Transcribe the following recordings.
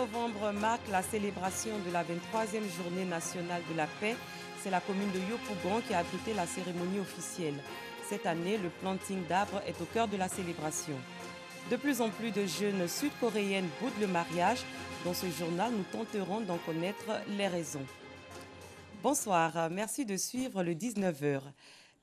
novembre marque la célébration de la 23e journée nationale de la paix. C'est la commune de Yopougon qui a abrité la cérémonie officielle. Cette année, le planting d'arbres est au cœur de la célébration. De plus en plus de jeunes sud-coréennes boudent le mariage. Dans ce journal, nous tenterons d'en connaître les raisons. Bonsoir, merci de suivre le 19h.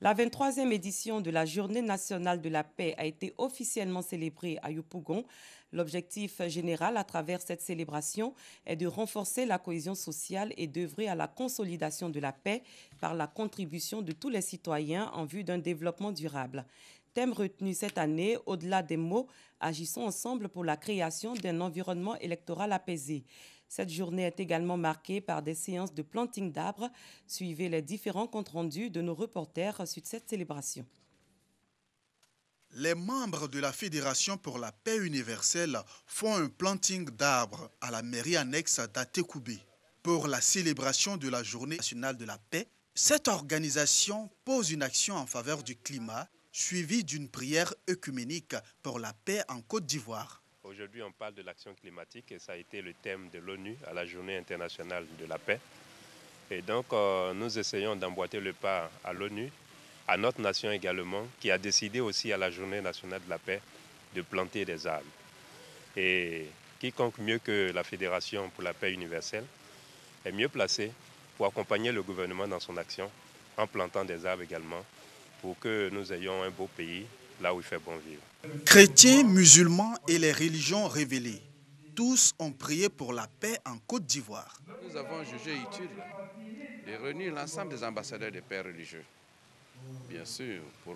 La 23e édition de la Journée nationale de la paix a été officiellement célébrée à Yopougon. L'objectif général à travers cette célébration est de renforcer la cohésion sociale et d'œuvrer à la consolidation de la paix par la contribution de tous les citoyens en vue d'un développement durable. Thème retenu cette année, au-delà des mots, agissons ensemble pour la création d'un environnement électoral apaisé. Cette journée est également marquée par des séances de planting d'arbres. Suivez les différents comptes rendus de nos reporters sur cette célébration. Les membres de la Fédération pour la paix universelle font un planting d'arbres à la mairie annexe d'Atekoubé. Pour la célébration de la Journée nationale de la paix, cette organisation pose une action en faveur du climat, suivie d'une prière œcuménique pour la paix en Côte d'Ivoire. Aujourd'hui, on parle de l'action climatique et ça a été le thème de l'ONU à la Journée internationale de la paix. Et donc, nous essayons d'emboîter le pas à l'ONU, à notre nation également, qui a décidé aussi à la Journée nationale de la paix de planter des arbres. Et quiconque mieux que la Fédération pour la paix universelle est mieux placé pour accompagner le gouvernement dans son action en plantant des arbres également pour que nous ayons un beau pays là où il fait bon vivre. Chrétiens, musulmans et les religions révélées, tous ont prié pour la paix en Côte d'Ivoire. Nous avons jugé utile de réunir l'ensemble des ambassadeurs des pères religieux, bien sûr, pour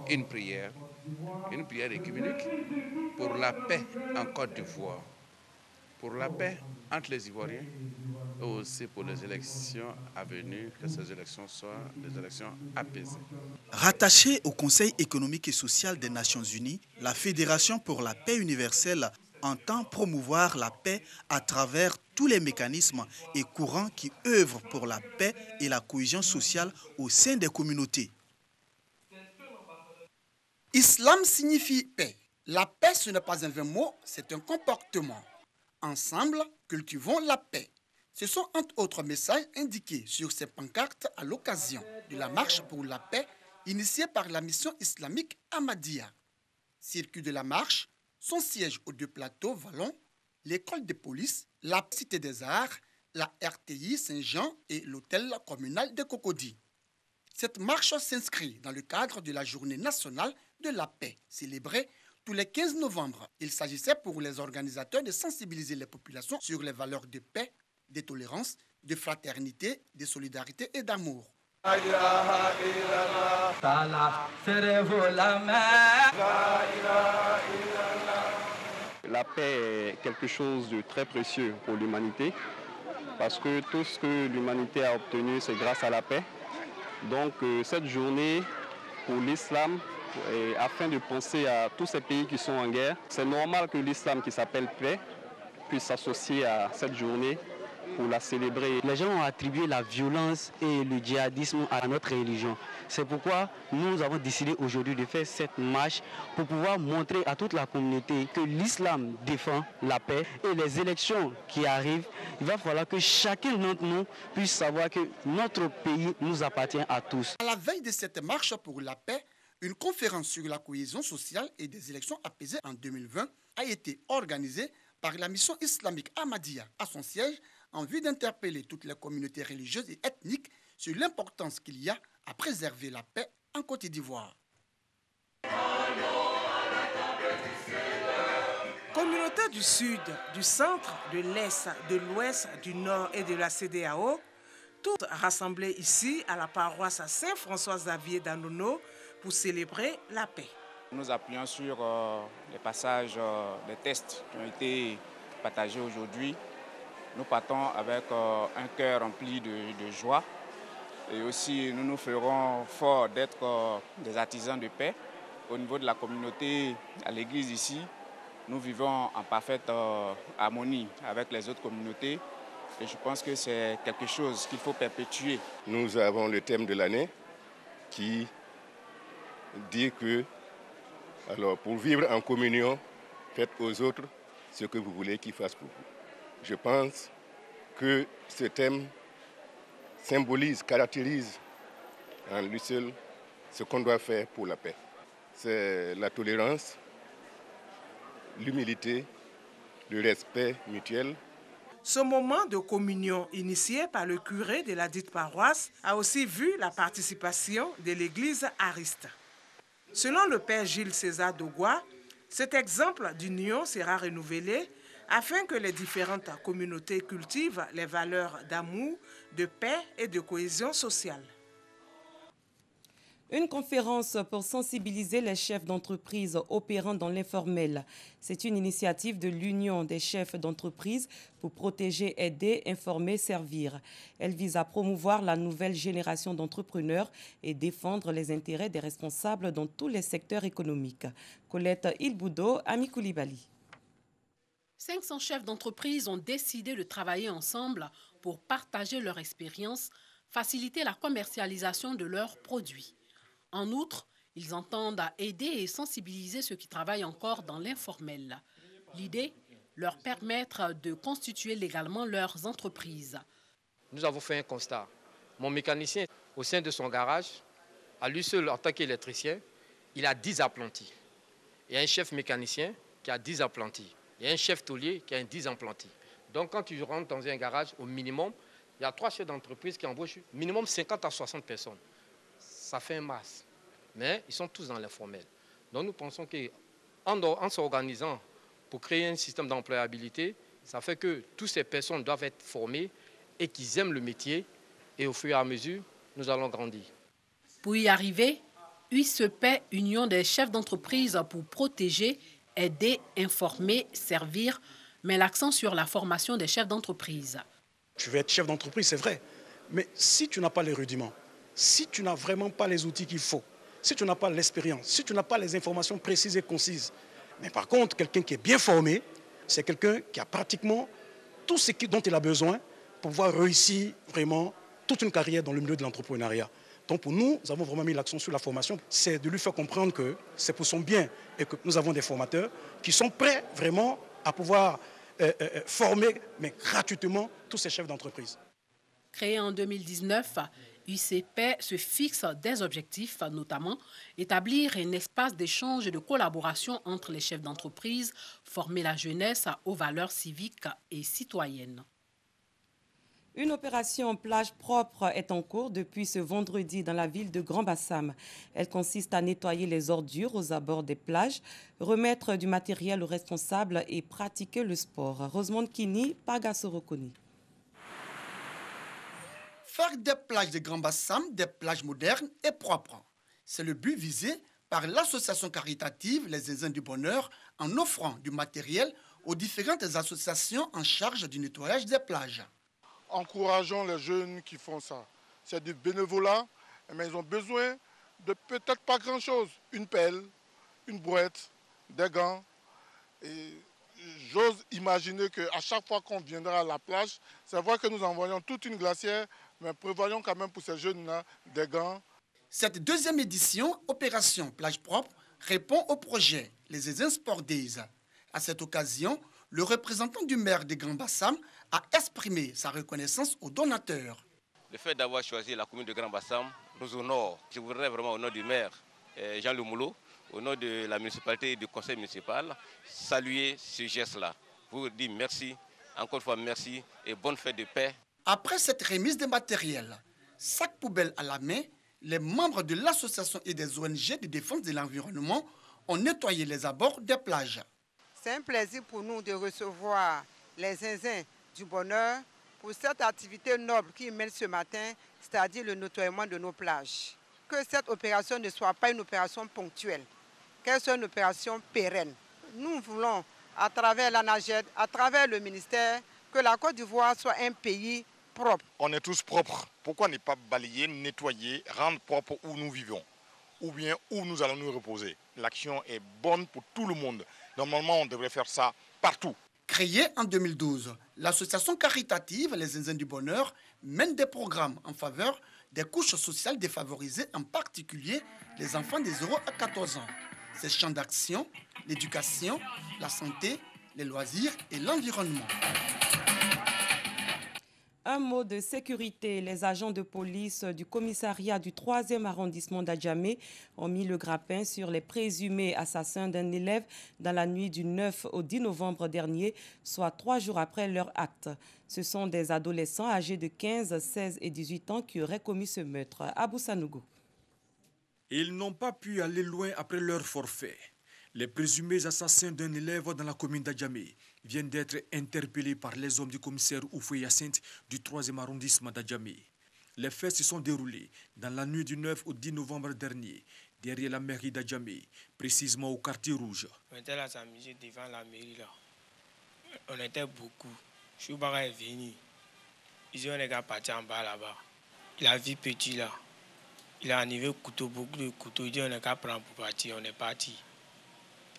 une prière écuménique pour la paix en Côte d'Ivoire, pour la paix entre les Ivoiriens et aussi pour les élections à venir, que ces élections soient des élections apaisées. Rattachée au Conseil économique et social des Nations Unies, la Fédération pour la paix universelle entend promouvoir la paix à travers tous les mécanismes et courants qui œuvrent pour la paix et la cohésion sociale au sein des communautés. Islam signifie paix. La paix, ce n'est pas un vain mot, c'est un comportement. Ensemble, cultivons la paix. Ce sont entre autres messages indiqués sur ces pancartes à l'occasion de la marche pour la paix initiée par la mission islamique Ahmadiyya. Circuit de la marche, son siège aux deux plateaux Vallon, l'école de police, la Cité des Arts, la RTI Saint-Jean et l'hôtel communal de Cocody. Cette marche s'inscrit dans le cadre de la Journée nationale de la paix, célébrée tous les 15 novembre. Il s'agissait pour les organisateurs de sensibiliser les populations sur les valeurs de paix, de tolérance, de fraternité, de solidarité et d'amour. La paix est quelque chose de très précieux pour l'humanité parce que tout ce que l'humanité a obtenu, c'est grâce à la paix. Donc cette journée pour l'islam, afin de penser à tous ces pays qui sont en guerre, c'est normal que l'islam qui s'appelle paix puisse s'associer à cette journée pour la célébrer. Les gens ont attribué la violence et le djihadisme à notre religion. C'est pourquoi nous avons décidé aujourd'hui de faire cette marche pour pouvoir montrer à toute la communauté que l'islam défend la paix et les élections qui arrivent, il va falloir que chacun d'entre nous puisse savoir que notre pays nous appartient à tous. À la veille de cette marche pour la paix, une conférence sur la cohésion sociale et des élections apaisées en 2020 a été organisée par la mission islamique Ahmadiyya à son siège en vue d'interpeller toutes les communautés religieuses et ethniques sur l'importance qu'il y a à préserver la paix en Côte d'Ivoire. Communautés du Sud, du Centre, de l'Est, de l'Ouest, du Nord et de la CEDEAO, toutes rassemblées ici à la paroisse Saint-François-Xavier d'Anono pour célébrer la paix. Nous appuyons sur les passages des tests qui ont été partagés aujourd'hui. Nous partons avec un cœur rempli de joie et aussi nous nous ferons fort d'être des artisans de paix. Au niveau de la communauté, à l'église ici, nous vivons en parfaite harmonie avec les autres communautés et je pense que c'est quelque chose qu'il faut perpétuer. Nous avons le thème de l'année qui dit que alors, pour vivre en communion, faites aux autres ce que vous voulez qu'ils fassent pour vous. Je pense que ce thème symbolise, caractérise en lui seul ce qu'on doit faire pour la paix. C'est la tolérance, l'humilité, le respect mutuel. Ce moment de communion initié par le curé de la dite paroisse a aussi vu la participation de l'église Ariste. Selon le père Gilles César Dogua, cet exemple d'union sera renouvelé afin que les différentes communautés cultivent les valeurs d'amour, de paix et de cohésion sociale. Une conférence pour sensibiliser les chefs d'entreprise opérant dans l'informel. C'est une initiative de l'Union des chefs d'entreprise pour protéger, aider, informer, servir. Elle vise à promouvoir la nouvelle génération d'entrepreneurs et défendre les intérêts des responsables dans tous les secteurs économiques. Colette Ilboudo, Ami Koulibaly. 500 chefs d'entreprise ont décidé de travailler ensemble pour partager leur expérience, faciliter la commercialisation de leurs produits. En outre, ils entendent aider et sensibiliser ceux qui travaillent encore dans l'informel. L'idée, leur permettre de constituer légalement leurs entreprises. Nous avons fait un constat. Mon mécanicien, au sein de son garage, à lui seul en tant qu'électricien, il a 10 apprentis. Il y a un chef mécanicien qui a 10 apprentis. Il y a un chef tôlier qui a 10 apprentis. Donc quand tu rentres dans un garage, au minimum, il y a 3 chefs d'entreprise qui embauchent minimum 50 à 60 personnes. Ça fait un masse. Mais ils sont tous dans l'informel. Donc nous pensons qu'en s'organisant pour créer un système d'employabilité, ça fait que toutes ces personnes doivent être formées et qu'ils aiment le métier. Et au fur et à mesure, nous allons grandir. Pour y arriver, UICEP, Union des chefs d'entreprise pour protéger, aider, informer, servir, met l'accent sur la formation des chefs d'entreprise. Tu veux être chef d'entreprise, c'est vrai. Mais si tu n'as pas les rudiments, si tu n'as vraiment pas les outils qu'il faut, si tu n'as pas l'expérience, si tu n'as pas les informations précises et concises, mais par contre, quelqu'un qui est bien formé, c'est quelqu'un qui a pratiquement tout ce dont il a besoin pour pouvoir réussir vraiment toute une carrière dans le milieu de l'entrepreneuriat. Donc pour nous, nous avons vraiment mis l'accent sur la formation. C'est de lui faire comprendre que c'est pour son bien et que nous avons des formateurs qui sont prêts vraiment à pouvoir former, mais gratuitement, tous ces chefs d'entreprise. Créé en 2019, UICEP se fixe des objectifs, notamment établir un espace d'échange et de collaboration entre les chefs d'entreprise, former la jeunesse aux valeurs civiques et citoyennes. Une opération plage propre est en cours depuis ce vendredi dans la ville de Grand-Bassam. Elle consiste à nettoyer les ordures aux abords des plages, remettre du matériel aux responsables et pratiquer le sport. Rosemonde Kini, Pagasorokoni. Faire des plages de Grand-Bassam des plages modernes et propres. C'est le but visé par l'association caritative Les Zinzins du Bonheur en offrant du matériel aux différentes associations en charge du nettoyage des plages. Encourageons les jeunes qui font ça. C'est du bénévolat, mais ils ont besoin de peut-être pas grand-chose. Une pelle, une brouette, des gants. Et j'ose imaginer qu'à chaque fois qu'on viendra à la plage, c'est vrai que nous envoyons toute une glacière, mais prévoyons quand même pour ces jeunes-là des gants. Cette deuxième édition, Opération Plage Propre, répond au projet Les Zinzins Sport Days. À cette occasion, le représentant du maire de Grand-Bassam a exprimé sa reconnaissance aux donateurs. Le fait d'avoir choisi la commune de Grand-Bassam nous honore. Je voudrais vraiment au nom du maire Jean Lemoulot, au nom de la municipalité et du conseil municipal, saluer ce geste-là. Vous dire merci, encore une fois merci et bonne fête de paix. Après cette remise de matériel, sac poubelle à la main, les membres de l'association et des ONG de défense de l'environnement ont nettoyé les abords des plages. C'est un plaisir pour nous de recevoir les Zinzins du Bonheur pour cette activité noble qu'ils mènent ce matin, c'est-à-dire le nettoiement de nos plages. Que cette opération ne soit pas une opération ponctuelle, qu'elle soit une opération pérenne. Nous voulons, à travers la NAGED, à travers le ministère, que la Côte d'Ivoire soit un pays propre. On est tous propres. Pourquoi ne pas balayer, nettoyer, rendre propre où nous vivons, ou bien où nous allons nous reposer? L'action est bonne pour tout le monde. Normalement, on devrait faire ça partout. Créée en 2012, l'association caritative Les Zinzins du Bonheur mène des programmes en faveur des couches sociales défavorisées, en particulier les enfants de 0 à 14 ans. Ces champs d'action, l'éducation, la santé, les loisirs et l'environnement. Un mot de sécurité. Les agents de police du commissariat du 3e arrondissement d'Adjamé ont mis le grappin sur les présumés assassins d'un élève dans la nuit du 9 au 10 novembre dernier, soit 3 jours après leur acte. Ce sont des adolescents âgés de 15, 16 et 18 ans qui auraient commis ce meurtre. Abou Sanougou. Ils n'ont pas pu aller loin après leur forfait. Les présumés assassins d'un élève dans la commune d'Adjamé viennent d'être interpellés par les hommes du commissaire Oufoué Hyacinthe du 3e arrondissement d'Adjamé. Les faits se sont déroulés dans la nuit du 9 au 10 novembre dernier, derrière la mairie d'Adjamé, précisément au quartier rouge. On était là s'amuser devant la mairie là. On était beaucoup. Choubara est venu. Ils ont les gars partis en bas là-bas. Il a vu petit là. Il a arrivé couteau, beaucoup de couteaux. Il dit on est qu'à prendre pour partir. On est parti.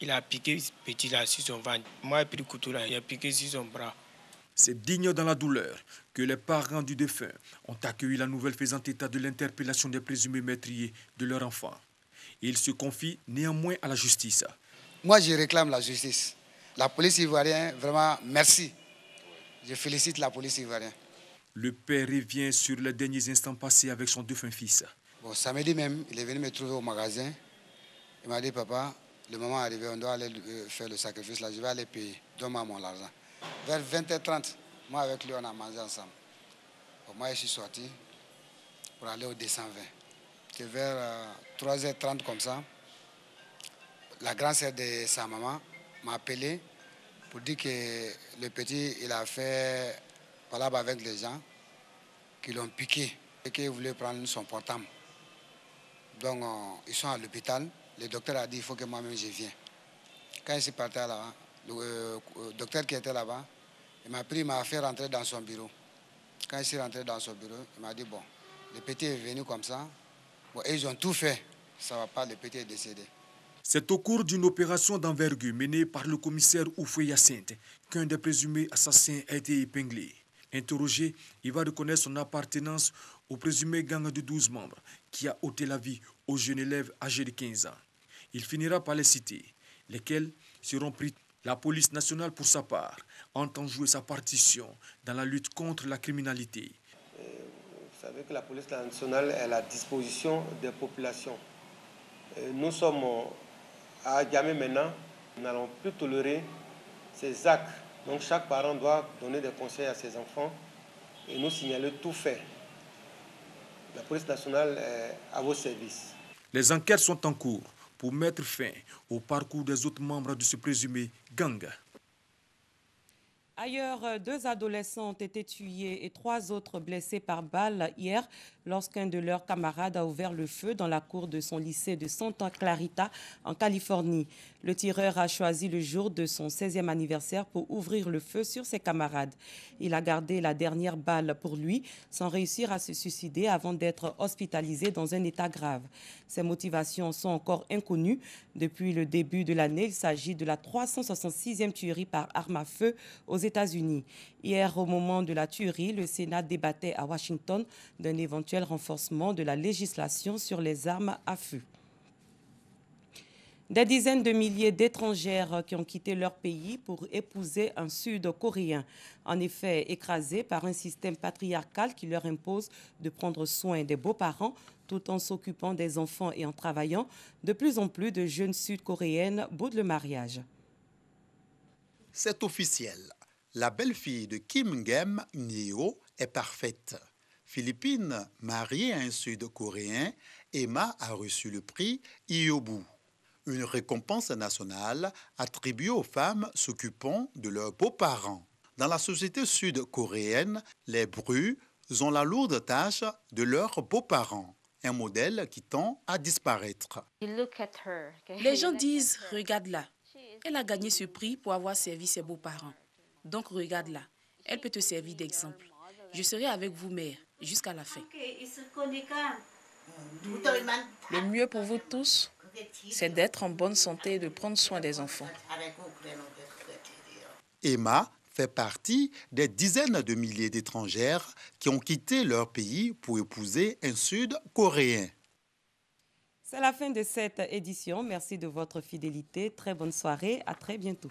Il a piqué petit là sur son ventre. Moi, j'ai pris le couteau là, il a piqué sur son bras. C'est digne dans la douleur que les parents du défunt ont accueilli la nouvelle faisant état de l'interpellation des présumés meurtriers de leur enfant. Ils se confient néanmoins à la justice. Moi, je réclame la justice. La police ivoirienne, vraiment, merci. Je félicite la police ivoirienne. Le père revient sur les derniers instants passés avec son défunt fils. Bon, samedi même, il est venu me trouver au magasin. Il m'a dit, papa, le moment est arrivé, on doit aller faire le sacrifice là, je vais aller payer. Donne-moi mon argent. Vers 20h30, moi avec lui, on a mangé ensemble. Bon, moi, je suis sorti pour aller au 220. C'est vers 3h30 comme ça. La grande sœur de sa maman m'a appelé pour dire que le petit, il a fait palabre avec les gens qui l'ont piqué et qu'ils voulaient prendre son portable. Donc, ils sont à l'hôpital. Le docteur a dit il faut que moi-même je vienne. Quand je suis parti là-bas, le docteur qui était là-bas, il m'a pris, il m'a fait rentrer dans son bureau. Quand je suis rentré dans son bureau, il m'a dit bon, le petit est venu comme ça. Bon, et ils ont tout fait. Ça ne va pas, le petit est décédé. C'est au cours d'une opération d'envergure menée par le commissaire Oufoué Hyacinthe qu'un des présumés assassins a été épinglé. Interrogé, il va reconnaître son appartenance au présumé gang de 12 membres qui a ôté la vie au jeune élève âgé de 15 ans. Il finira par les citer, lesquels seront pris. La police nationale, pour sa part, entend jouer sa partition dans la lutte contre la criminalité. Vous savez que la police nationale est à la disposition des populations. Nous sommes à Adjamé maintenant. Nous n'allons plus tolérer ces actes. Donc chaque parent doit donner des conseils à ses enfants et nous signaler tout fait. La police nationale est à vos services. Les enquêtes sont en cours pour mettre fin au parcours des autres membres de ce présumé gang. Ailleurs, 2 adolescents ont été tués et 3 autres blessés par balle hier lorsqu'un de leurs camarades a ouvert le feu dans la cour de son lycée de Santa Clarita en Californie. Le tireur a choisi le jour de son 16e anniversaire pour ouvrir le feu sur ses camarades. Il a gardé la dernière balle pour lui sans réussir à se suicider avant d'être hospitalisé dans un état grave. Ses motivations sont encore inconnues. Depuis le début de l'année, il s'agit de la 366e tuerie par arme à feu aux États-Unis. Hier, au moment de la tuerie, le Sénat débattait à Washington d'un éventuel renforcement de la législation sur les armes à feu. Des dizaines de milliers d'étrangères qui ont quitté leur pays pour épouser un Sud-Coréen. En effet, écrasés par un système patriarcal qui leur impose de prendre soin des beaux-parents tout en s'occupant des enfants et en travaillant, de plus en plus de jeunes Sud-Coréennes boudent le mariage. C'est officiel. La belle-fille de Kim Gem Neo est parfaite. Philippine, mariée à un Sud-Coréen, Emma a reçu le prix Iobu, une récompense nationale attribuée aux femmes s'occupant de leurs beaux-parents. Dans la société sud-coréenne, les brus ont la lourde tâche de leurs beaux-parents, un modèle qui tend à disparaître. Les gens disent « regarde-la, elle a gagné ce prix pour avoir servi ses beaux-parents. Donc regarde-la, elle peut te servir d'exemple. Je serai avec vous, mère, jusqu'à la fin. » Le mieux pour vous tous, c'est d'être en bonne santé et de prendre soin des enfants. Emma fait partie des dizaines de milliers d'étrangères qui ont quitté leur pays pour épouser un Sud-Coréen. C'est la fin de cette édition. Merci de votre fidélité. Très bonne soirée. À très bientôt.